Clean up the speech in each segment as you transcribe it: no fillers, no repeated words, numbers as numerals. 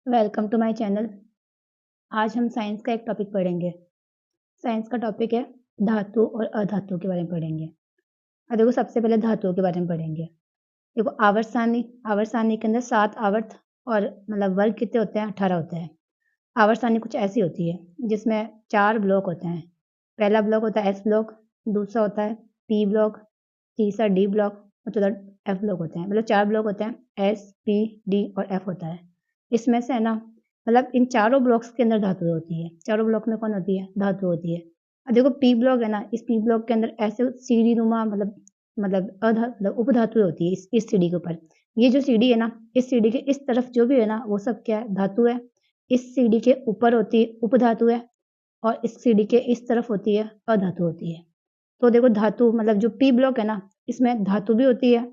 Welcome to my channel. आज हम science का एक टॉपिक पढ़ेंगे। साइंस का टॉपिक है धातु और अधातु के बारे में पढ़ेंगे। और देखो सबसे पहले धातुओं के बारे में पढ़ेंगे। देखो आवर्त सारणी, आवर्त सारणी के अंदर 7 आवर्त और मतलब वर्ग कितने होते हैं? 18 होते हैं। आवर्त सारणी कुछ ऐसी होती है जिसमें 4 ब्लॉक होते हैं। पहला ब्लॉक होता है एस ब्लॉक, दूसरा होता है पी ब्लॉक, तीसरा डी ब्लॉक और चौथा एफ ब्लॉक होते हैं। मतलब 4 ब्लॉक होते हैं, एस, पी, डी और एफ होता है। इसमें से है ना मतलब इन चारों ब्लॉक्स के अंदर धातु होती है। चारों ब्लॉक में कौन होती है? धातु होती है। अब देखो पी ब्लॉक है ना, इस पी ब्लॉक के अंदर ऐसे सीढ़ी नुमा मतलब उपधातु होती है इस सीढ़ी के ऊपर। ये जो सीढ़ी है ना, इस सीढ़ी के इस तरफ जो भी है ना वो सब क्या है? धातु है। इस सीढ़ी के ऊपर होती है उपधातु है और इस सीढ़ी के इस तरफ होती है अधातु होती है। तो देखो धातु मतलब जो पी ब्लॉक है ना, इसमें धातु भी होती है,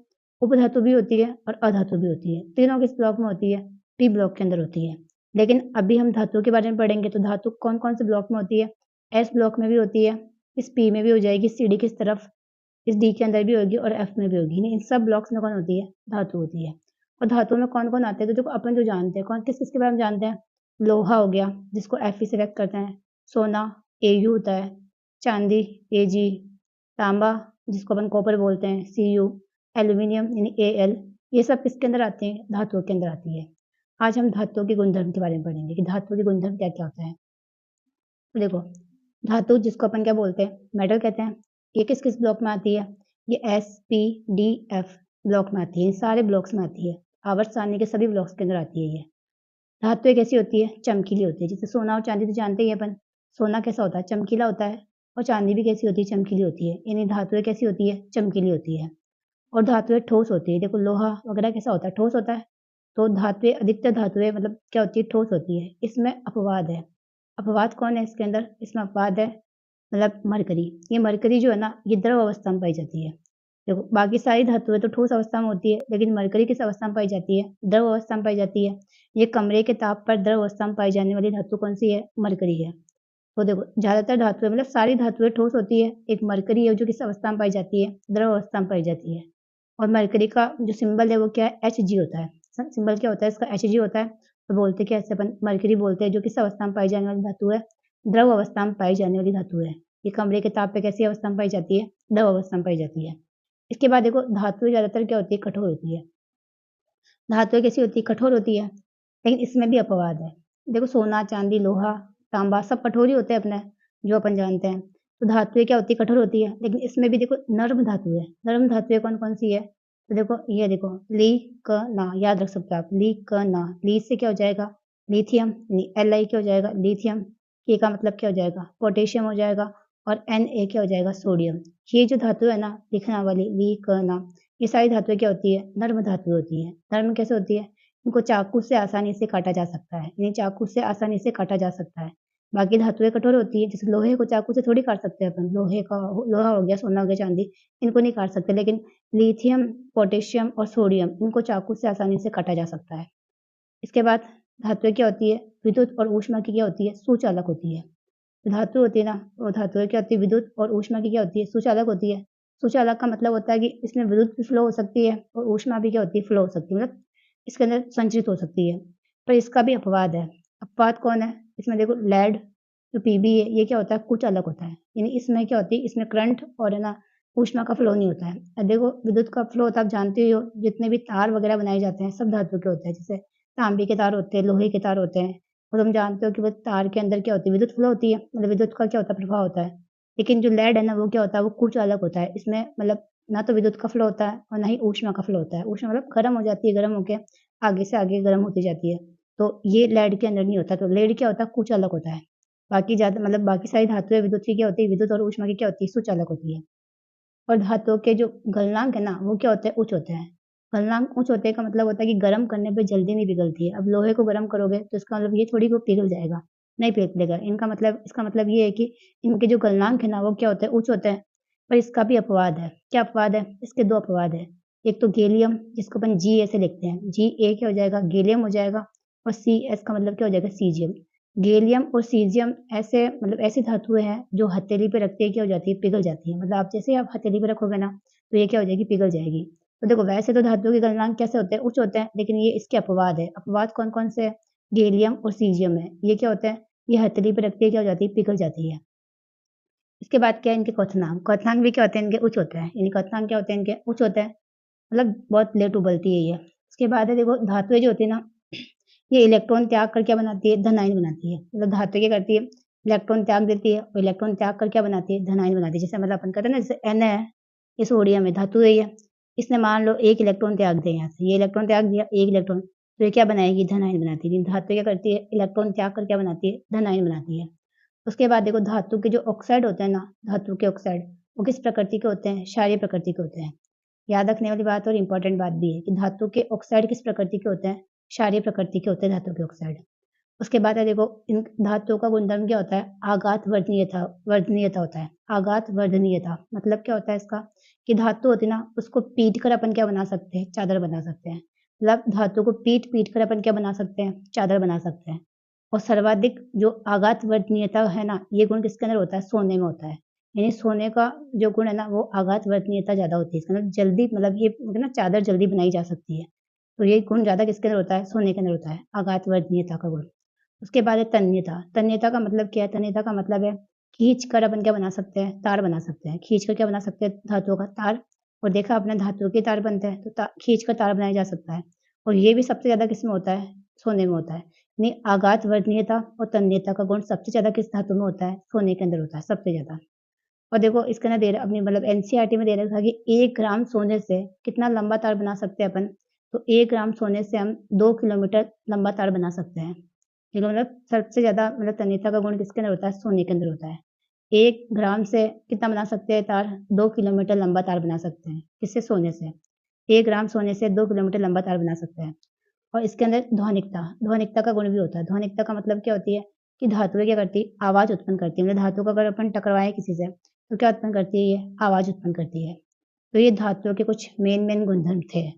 उपधातु भी होती है और अधातु भी होती है। तीनों किस ब्लॉक में होती है? पी ब्लॉक के अंदर होती है। लेकिन अभी हम धातु के बारे में पढ़ेंगे तो धातु कौन-कौन से ब्लॉक में होती है? एस ब्लॉक में भी होती है, इस पी में भी हो जाएगी, सीढ़ी की इस तरफ, इस डी के अंदर भी होगी और एफ में भी होगी। यानी इन सब ब्लॉक्स में कौन होती है? धातु होती है। और धातु में कौन-कौन आते हैं? तो जो अपन जो जानते हैं, कौन किस-किस के बारे में जानते हैं? लोहा हो गया, जिसको Fe से व्यक्त करते हैं। सोना Au होता है, चांदी Ag, तांबा जिसको अपन कॉपर बोलते हैं Cu, एल्यूमीनियम यानी Al, ये सब किसके अंदर आते हैं? धातुओं के अंदर आती है। आज हम धातुओं के गुणधर्म के बारे में पढ़ेंगे कि धातुओं के गुणधर्म क्या-क्या होते हैं। तो देखो धातु जिसको अपन क्या बोलते हैं? मेटल कहते हैं। ये किस-किस ब्लॉक में आती है? ये S, P, D, F block में आती है। इन सारे ब्लॉक्स में आती है। आवर्त सारणी के सभी ब्लॉक्स के अंदर आती है ये। धातु एक ऐसी होती है, चमकीली होती है। जैसे सोना और चांदी तो जानते ही हैं अपन। सोना कैसा होता है? चमकीला होता है और चांदी भी कैसी होती है? चमकीली होती है। यानी धातुएँ कैसी होती है? चमकीली होती है। और धातुएँ ठोस होती है। देखो लोहा वगैरह कैसा होता है? ठोस होता है। तो धातुएँ अधिकतर धातुएँ मतलब क्या होती है? ठोस होती है। इसमें अपवाद है। अपवाद कौन है इसके अंदर? इसमें अपवाद है मतलब मरकरी। ये मरकरी जो है ना, ये द्रव अवस्था में पाई जाती है। देखो बाकी सारी धातुएँ तो ठोस अवस्था में होती है, लेकिन मरकरी किस अवस्था में पाई जाती है? द्रव अवस्था में पाई जाती है। ये कमरे के ताप पर द्रव अवस्था में पाई जाने वाली धातु कौन-सी है? मरकरी है। तो देखो ज़्यादातर धातुएँ मतलब सारी धातुएँ ठोस होती है। एक मरकरी है जो किस अवस्था में पाई जाती है? द्रव अवस्था में पाई जाती है। और मरकरी का जो सिंबल है वो क्या है? Hg होता है। सिंबल क्या होता है इसका? Hg होता है। तो बोलते क्या है इसे अपन? मरकरी बोलते हैं जो किस अवस्था में पाई जाने वाली धातु है? द्रव अवस्था में पाई जाने वाली धातु है। ये कमरे के ताप पे कैसी अवस्था में पाई जाती है? द्रव अवस्था में पाई जाती है। इसके बाद देखो धातुएँ ज़्यादातर क्या होती है? कठोर होती है। धातुएँ कैसी होती है? कठोर होती है, लेकिन इसमें भी अपवाद है। देखो सोना, चांदी, लोहा, तांबा सब कठोर ही होते हैं अपने, जो अपन जानते हैं। तो धातुएँ क्या होती है? कठोर होती है, लेकिन इसमें भी देखो नर्म धातु है। नर्म धातुएँ कौन-कौन सी है? तो देखो ये देखो ली, क, ना याद रख सकते हो आप। ली, क, ना। ली से क्या हो जाएगा? लिथियम यानी Li क्या हो जाएगा? लिथियम। के का मतलब क्या हो जाएगा? पोटेशियम हो जाएगा और Na क्या हो जाएगा? सोडियम। ये जो धातु है ना लिखने वाली ली, क, ना, ये सारी धातुएँ क्या होती है? नर्म धातु होती है। नर्म कैसे होती है? इनको चाकू से आसानी से काटा जा सकता है। इन्हें चाकू से आसानी से काटा जा सकता है। बाकी धातुएँ कठोर होती है, जैसे लोहे को चाकू से थोड़ी काट सकते हैं अपन। लोहा हो गया, सोना हो गया, चांदी, इनको नहीं काट सकते। लेकिन लिथियम, पोटेशियम और सोडियम इनको चाकू से आसानी से काटा जा सकता है। इसके बाद धातुएँ क्या होती है? विद्युत और ऊष्मा की क्या होती है? सुचालक होती है। धातु होती है ना, वो धातुएँ क्या होती है? विद्युत और ऊष्मा की क्या होती है? सुचालक होती है। सुचालक का मतलब होता है कि इसमें विद्युत भी फ्लो हो सकती है और ऊष्मा भी क्या होती है? फ्लो हो सकती है। मतलब इसके अंदर संचरित हो सकती है। पर इसका भी अपवाद है। अपवाद कौन है? इसमें देखो लेड जो पीबी है, ये क्या होता है? कुचालक होता है। यानी इसमें क्या होती है? इसमें करंट और है ना ऊष्मा का फ्लो नहीं होता है। देखो विद्युत का फ्लो होता है आप जानते ही हो, जितने भी तार वगैरह बनाए जाते हैं सब धातु के होते हैं। जैसे तांबे के तार होते हैं, लोहे के तार होते हैं। और तुम जानते हो कि वो तार के अंदर क्या होती है? विद्युत फ्लो होती है। मतलब विद्युत का क्या होता है? प्रभाव होता है। लेकिन जो लेड है ना वो क्या होता है? वो कुचालक होता है। इसमें मतलब ना तो विद्युत का फ्लो होता है और ना ही ऊष्मा का फ्लो होता है। ऊष्मा मतलब गर्म हो जाती है, गर्म होके आगे से आगे गर्म होती जाती है। तो ये लेड के अंदर नहीं होता। तो लेड क्या होता है? कुचालक होता है। बाकी ज़्यादा मतलब बाकी सारी धातुएँ विद्युत की क्या होती है? विद्युत और ऊष्मा की क्या होती है? सुचालक होती है। और धातुओं के जो गलनांक है ना, वो क्या होते हैं? उच्च होते हैं। गलनांक उच्च होने का मतलब होता है कि गर्म करने पे जल्दी नहीं पिघलती है। अब लोहे को गर्म करोगे तो इसका मतलब ये थोड़ी कि वो पिघल जाएगा, नहीं पिघलेगा। इनका मतलब इसका मतलब ये है कि इनके जो गलनांक है ना, वो क्या होते हैं? उच्च होते हैं। पर इसका भी अपवाद है। क्या अपवाद है? इसके 2 अपवाद हैं। एक तो गैलियम जिसको अपन Ga से लिखते हैं। Ga क्या हो जाएगा? गैलियम हो जाएगा और Cs का मतलब क्या हो जाएगा? सीज़ियम। गैलियम और सीज़ियम ऐसे मतलब ऐसी धातुएँ हैं जो हथेली पे रखते ही क्या हो जाती है? पिघल जाती है। मतलब आप जैसे ही आप हथेली पे रखोगे ना, तो ये क्या हो जाएगी? पिघल जाएगी। तो देखो वैसे तो धातुओं के गलनांक कैसे होते हैं? उच्च होते हैं, लेकिन ये इसके अपवाद है। अपवाद कौन-कौन से हैं? गैलियम और सीजियम है। ये क्या होता है? ये हथेली पे रखते ही क्या हो जाती है? पिघल जाती है। इसके बाद क्या है इनके क्वथनांक। क्वथनांक भी क्या होते हैं इनके? उच्च होते हैं। यानी क्वथनांक क्या होते हैं इनके? उच्च होते हैं। मतलब बहुत लेट उबलती है ये। उसके बाद है देखो धातुएँ जो होती है ना, ये इलेक्ट्रॉन त्याग कर क्या बनाती है? धन आयन बनाती है। मतलब धातु क्या करती है? इलेक्ट्रॉन त्याग देती है और इलेक्ट्रॉन त्याग कर क्या बनाती है? धन आयन बनाती है। जैसे मतलब अपन कहते हैं ना, जैसे Na है, ये सोडियम है, धातु है ये। इसने मान लो 1 इलेक्ट्रॉन त्याग दिया यहाँ से, ये इलेक्ट्रॉन त्याग दिया 1 इलेक्ट्रॉन, तो ये क्या बनाएगी? धन आयन बनाती है। धातु क्या करती है? इलेक्ट्रॉन त्याग कर क्या बनाती है? धन आयन बनाती है। उसके बाद देखो धातु के जो ऑक्साइड होते हैं ना, धातु के ऑक्साइड, वो किस प्रकृति के होते हैं? क्षारीय प्रकृति के होते हैं। याद रखने वाली बात और इम्पोर्टेंट बात भी है कि धातु के ऑक्साइड किस प्रकृति के होते हैं? क्षारीय प्रकृति के होते हैं धातु के ऑक्साइड। उसके बाद है देखो इन धातुओं का गुणधर्म क्या होता है? आघात वर्धनीयता वर्धनीयता होता है। आघात वर्धनीयता मतलब क्या होता है इसका? कि धातु होती है ना, उसको पीट कर अपन क्या बना सकते हैं? चादर बना सकते हैं। मतलब धातु को पीट कर अपन क्या बना सकते हैं? चादर बना सकते हैं। और सर्वाधिक जो आघात वर्धनीयता है ना, ये गुण किसके अंदर होता है? सोने में होता है। यानी सोने का जो गुण है ना, वो आघात वर्धनीयता ज़्यादा होती है। इसका मतलब जल्दी, मतलब ये ना चादर जल्दी बनाई जा सकती है। तो ये गुण ज़्यादा किसके अंदर होता है? सोने के अंदर होता है, आघात वर्धनीयता का गुण। उसके बाद है तन्यता। तन्यता का मतलब क्या है? तन्यता का मतलब है खींच कर अपन क्या बना सकते हैं? तार बना सकते हैं। खींच कर क्या बना सकते हैं? धातुओं का तार। और देखा आपने धातुओं के तार बनते हैं, तो खींच कर तार बनाया जा सकता है। और ये भी सबसे ज़्यादा किसमें होता है? सोने में होता है। यानी आघात वर्धनीयता और तन्यता का गुण सबसे ज़्यादा किस धातु में होता है? सोने के अंदर होता है सबसे ज़्यादा। और देखो इसके अंदर दे रहा अपनी मतलब एनसीईआरटी में दे रखा है कि 1 ग्राम सोने से कितना लंबा तार बना सकते हैं अपन? तो 1 ग्राम सोने से हम 2 किलोमीटर लंबा तार बना सकते हैं। ठीक है, मतलब सबसे ज़्यादा मतलब तन्यता का गुण किसके अंदर होता है? सोने के अंदर होता है। 1 ग्राम से कितना बना सकते हैं तार? 2 किलोमीटर लंबा तार बना सकते हैं। किससे? सोने से। 1 ग्राम सोने से 2 किलोमीटर लंबा तार बना सकते हैं। और इसके अंदर ध्वनिकता, ध्वनिकता का गुण भी होता है। ध्वनिकता का मतलब क्या होती है? कि धातुएँ क्या करती है? आवाज़ उत्पन्न करती है। मतलब धातु को अगर अपन टकराएँ किसी से, तो क्या उत्पन्न करती है ये? आवाज़ उत्पन्न करती है। तो ये धातुओं के कुछ मेन गुणधर्म थे।